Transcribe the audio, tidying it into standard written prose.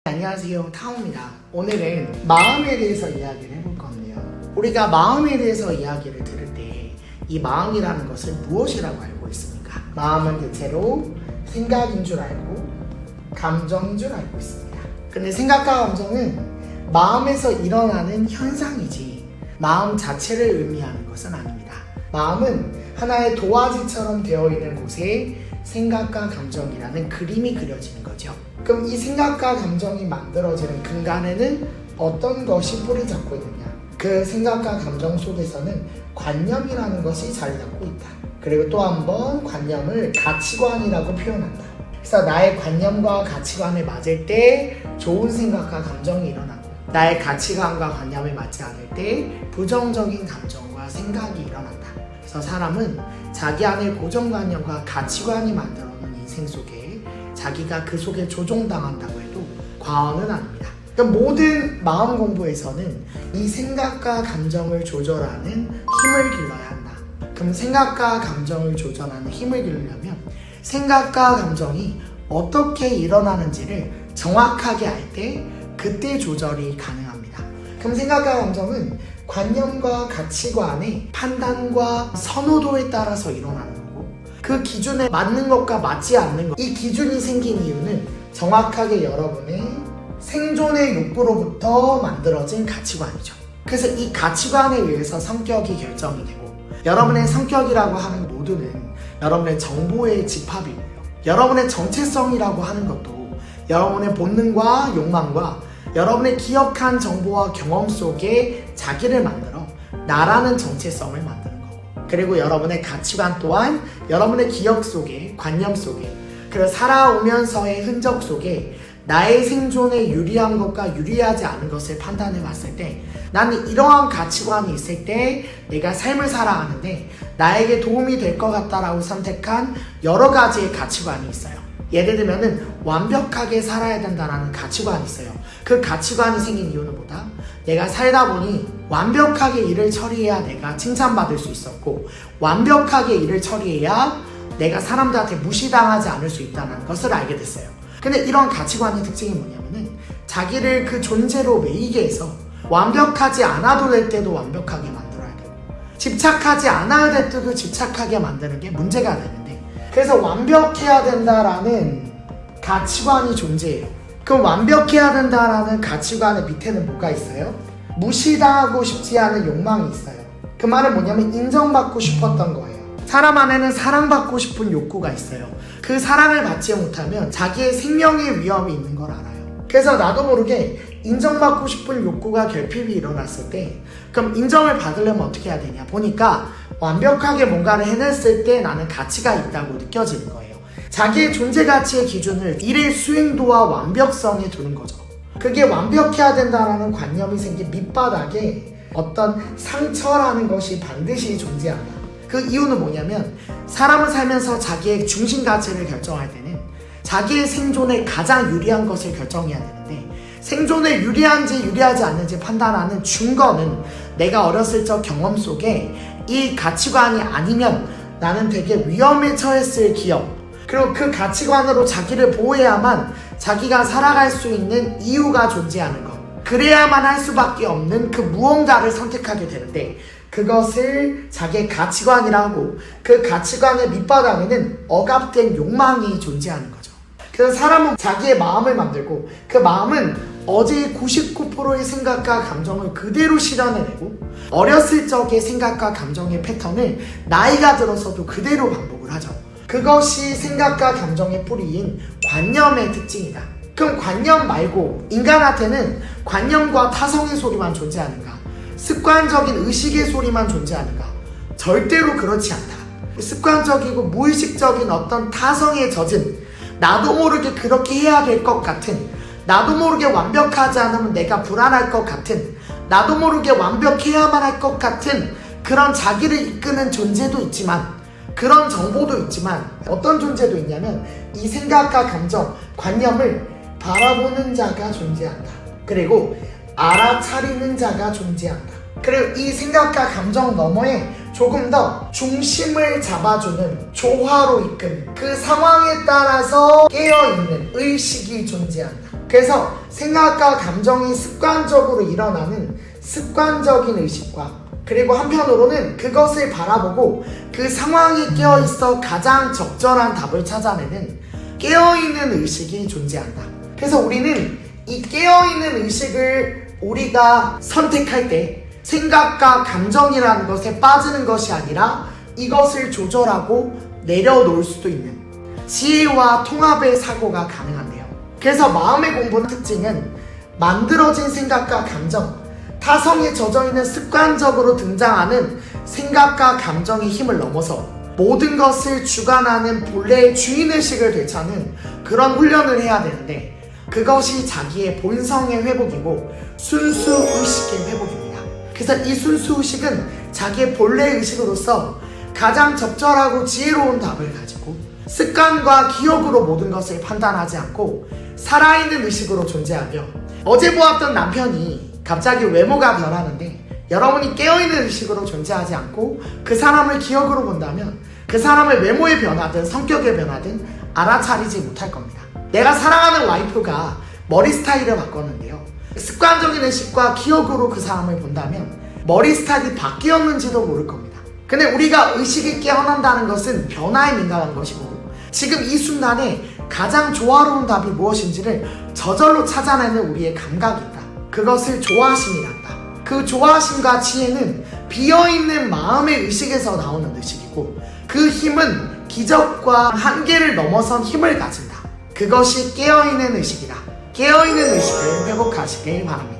안녕하세요, 타오입니다. 오늘은 마음에 대해서 이야기를 해볼 건데요. 우리가 마음에 대해서 이야기를 들을 때 이 마음이라는 것을 무엇이라고 알고 있습니까? 마음은 대체로 생각인 줄 알고 감정인 줄 알고 있습니다. 근데 생각과 감정은 마음에서 일어나는 현상이지 마음 자체를 의미하는 것은 아닙니다. 마음은 하나의 도화지처럼 되어 있는 곳에 생각과 감정이라는 그림이 그려지는 거죠. 그럼 이 생각과 감정이 만들어지는 근간에는 어떤 것이 뿌리 잡고 있느냐? 그 생각과 감정 속에서는 관념이라는 것이 자리 잡고 있다. 그리고 또 한 번 관념을 가치관이라고 표현한다. 그래서 나의 관념과 가치관에 맞을 때 좋은 생각과 감정이 일어나고, 나의 가치관과 관념에 맞지 않을 때 부정적인 감정과 생각이 일어난다. 그래서 사람은 자기 안에 고정관념과 가치관이 만들어놓은 인생 속에 자기가 그 속에 조종당한다고 해도 과언은 아닙니다. 그러니까 모든 마음 공부에서는 이 생각과 감정을 조절하는 힘을 길러야 한다. 그럼 생각과 감정을 조절하는 힘을 기르려면 생각과 감정이 어떻게 일어나는지를 정확하게 알 때 그때 조절이 가능합니다. 그럼 생각과 감정은 관념과 가치관의 판단과 선호도에 따라서 일어나는 거고, 그 기준에 맞는 것과 맞지 않는 것, 이 기준이 생긴 이유는 정확하게 여러분의 생존의 욕구로부터 만들어진 가치관이죠. 그래서 이 가치관에 의해서 성격이 결정이 되고, 여러분의 성격이라고 하는 모두는 여러분의 정보의 집합이고요. 여러분의 정체성이라고 하는 것도 여러분의 본능과 욕망과 여러분의 기억한 정보와 경험 속에 자기를 만들어 나라는 정체성을 만드는 거고, 그리고 여러분의 가치관 또한 여러분의 기억 속에, 관념 속에, 그리고 살아오면서의 흔적 속에 나의 생존에 유리한 것과 유리하지 않은 것을 판단해 봤을 때, 나는 이러한 가치관이 있을 때 내가 삶을 살아가는데 나에게 도움이 될 것 같다라고 선택한 여러 가지의 가치관이 있어요. 예를 들면은 완벽하게 살아야 된다는 가치관이 있어요. 그 가치관이 생긴 이유는 뭐다? 내가 살다 보니 완벽하게 일을 처리해야 내가 칭찬받을 수 있었고, 완벽하게 일을 처리해야 내가 사람들한테 무시당하지 않을 수 있다는 것을 알게 됐어요. 근데 이런 가치관의 특징이 뭐냐면은 자기를 그 존재로 매이게 해서 완벽하지 않아도 될 때도 완벽하게 만들어야 되고, 집착하지 않아야 될 때도 집착하게 만드는 게 문제가 되는데, 그래서 완벽해야 된다라는 가치관이 존재해요. 그럼 완벽해야 된다라는 가치관의 밑에는 뭐가 있어요? 무시당하고 싶지 않은 욕망이 있어요. 그 말은 뭐냐면 인정받고 싶었던 거예요. 사람 안에는 사랑받고 싶은 욕구가 있어요. 그 사랑을 받지 못하면 자기의 생명의 위험이 있는 걸 알아요. 그래서 나도 모르게 인정받고 싶은 욕구가 결핍이 일어났을 때, 그럼 인정을 받으려면 어떻게 해야 되냐 보니까 완벽하게 뭔가를 해냈을 때 나는 가치가 있다고 느껴지는 거예요. 자기의 존재 가치의 기준을 일의 수행도와 완벽성에 두는 거죠. 그게 완벽해야 된다는 관념이 생긴 밑바닥에 어떤 상처라는 것이 반드시 존재한다. 그 이유는 뭐냐면, 사람은 살면서 자기의 중심 가치를 결정할 때는 자기의 생존에 가장 유리한 것을 결정해야 되는데, 생존에 유리한지 유리하지 않는지 판단하는 증거는 내가 어렸을 적 경험 속에 이 가치관이 아니면 나는 되게 위험에 처했을 기억, 그리고 그 가치관으로 자기를 보호해야만 자기가 살아갈 수 있는 이유가 존재하는 것, 그래야만 할 수밖에 없는 그 무언가를 선택하게 되는데, 그것을 자기의 가치관이라 하고, 그 가치관의 밑바닥에는 억압된 욕망이 존재하는 거죠. 그래서 사람은 자기의 마음을 만들고, 그 마음은 어제의 99%의 생각과 감정을 그대로 실현해내고, 어렸을 적의 생각과 감정의 패턴을 나이가 들어서도 그대로 반복을 하죠. 그것이 생각과 감정의 뿌리인 관념의 특징이다. 그럼 관념 말고 인간한테는 관념과 타성의 소리만 존재하는가? 습관적인 의식의 소리만 존재하는가? 절대로 그렇지 않다. 습관적이고 무의식적인 어떤 타성에 젖은, 나도 모르게 그렇게 해야 될 것 같은, 나도 모르게 완벽하지 않으면 내가 불안할 것 같은, 나도 모르게 완벽해야만 할 것 같은 그런 자기를 이끄는 존재도 있지만, 그런 정보도 있지만, 어떤 존재도 있냐면 이 생각과 감정, 관념을 바라보는 자가 존재한다. 그리고 알아차리는 자가 존재한다. 그리고 이 생각과 감정 너머에 조금 더 중심을 잡아주는, 조화로 이끄는, 그 상황에 따라서 깨어있는, 의식이 존재한다. 그래서 생각과 감정이 습관적으로 일어나는 습관적인 의식과, 그리고 한편으로는 그것을 바라보고 그 상황에 깨어있어 가장 적절한 답을 찾아내는 깨어있는 의식이 존재한다. 그래서 우리는 이 깨어있는 의식을 우리가 선택할 때 생각과 감정이라는 것에 빠지는 것이 아니라 이것을 조절하고 내려놓을 수도 있는 지혜와 통합의 사고가 가능한데요. 그래서 마음의 공부의 특징은 만들어진 생각과 감정, 타성에 젖어있는 습관적으로 등장하는 생각과 감정의 힘을 넘어서 모든 것을 주관하는 본래의 주인의식을 되찾는 그런 훈련을 해야 되는데, 그것이 자기의 본성의 회복이고 순수의식의 회복입니다. 그래서 이 순수의식은 자기의 본래의 의식으로서 가장 적절하고 지혜로운 답을 가지고 습관과 기억으로 모든 것을 판단하지 않고 살아있는 의식으로 존재하며, 어제 보았던 남편이 갑자기 외모가 변하는데 여러분이 깨어있는 의식으로 존재하지 않고 그 사람을 기억으로 본다면 그 사람의 외모에 변하든 성격에 변하든 알아차리지 못할 겁니다. 내가 사랑하는 와이프가 머리 스타일을 바꿨는데요, 습관적인 의식과 기억으로 그 사람을 본다면 머리 스타일이 바뀌었는지도 모를 겁니다. 근데 우리가 의식이 깨어난다는 것은 변화에 민감한 것이고, 지금 이 순간에 가장 조화로운 답이 무엇인지를 저절로 찾아내는 우리의 감각이 있다. 그것을 조화심이란다. 그 조화심과 지혜는 비어있는 마음의 의식에서 나오는 의식이고, 그 힘은 기적과 한계를 넘어선 힘을 가진다. 그것이 깨어있는 의식이다. 깨어있는 의식을 회복하시길 바랍니다.